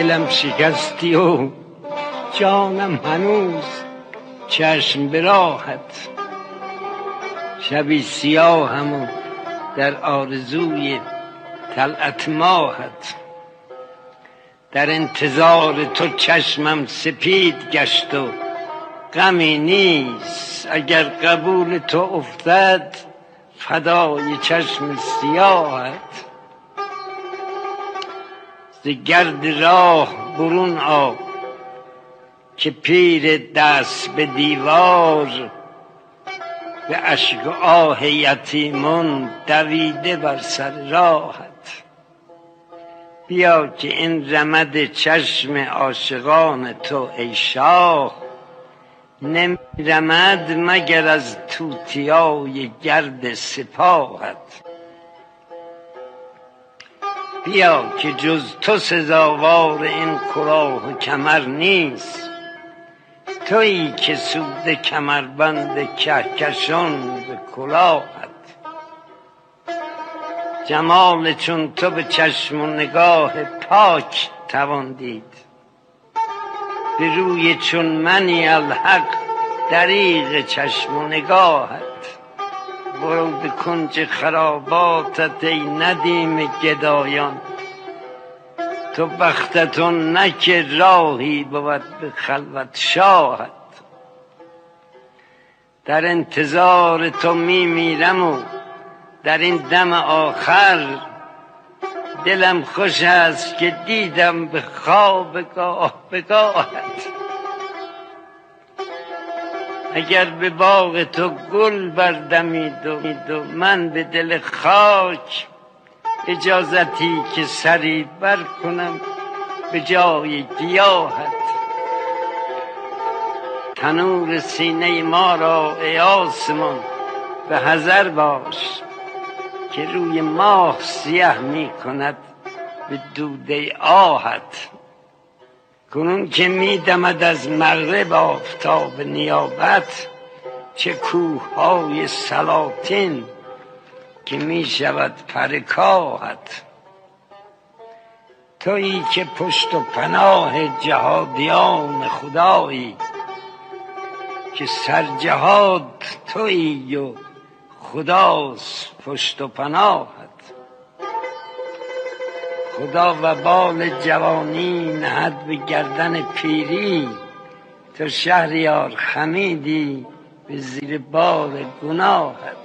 دلم شکستی و جانم هنوز چشم به راهت. شبی سیاهم و در آرزوی طلعت ماهت. در انتظار تو چشمم سپید گشت و غمی نیست. اگر قبول تو افتد فدای چشم سیاهت. ز گرد راه برون آ که پیر دست به دیوار به اشک و آه یتیمان دویده بر سر راهت. بیا که این رمد چشم عاشقان تو ای شاه نمی رمد مگر از توتیای گرد سپاهت. بیا که جز تو سزاوار این کلاه و کمر نیست. تویی که سود کمربند کهکشان به کلاهت. جمال چون تو به چشم و نگاه پاک توان دید. به روی چون منی الحق دریغ چشم و نگاهت. برو به کنج خراباتت ای ندیم گدایان. تو بختتون نه که راهی بود به خلوت شاهت. در انتظار تو میمیرم و در این دم آخر دلم خوش است که دیدم به خواب گاه به گاهت. اگر به باغ تو گل بردمید و من به دل خاک اجازتی که سری بر کنم به جای گیاهت. تنور سینه ما را ای آسمان به حذر باش که روی ماه سیه می کند به دوده آهت. کنون که می دمد از مغرب آفتاب نیابت چه کوه های سلاطین که می شود پر کاهت. تویی که پشت و پناه جهادیان خدایی که سرجهاد تویی و خداست پشت و پناهت. خدا وبال جوانی نهد به گردن پیری. تو شهریار خمیدی به زیر بار گناهت.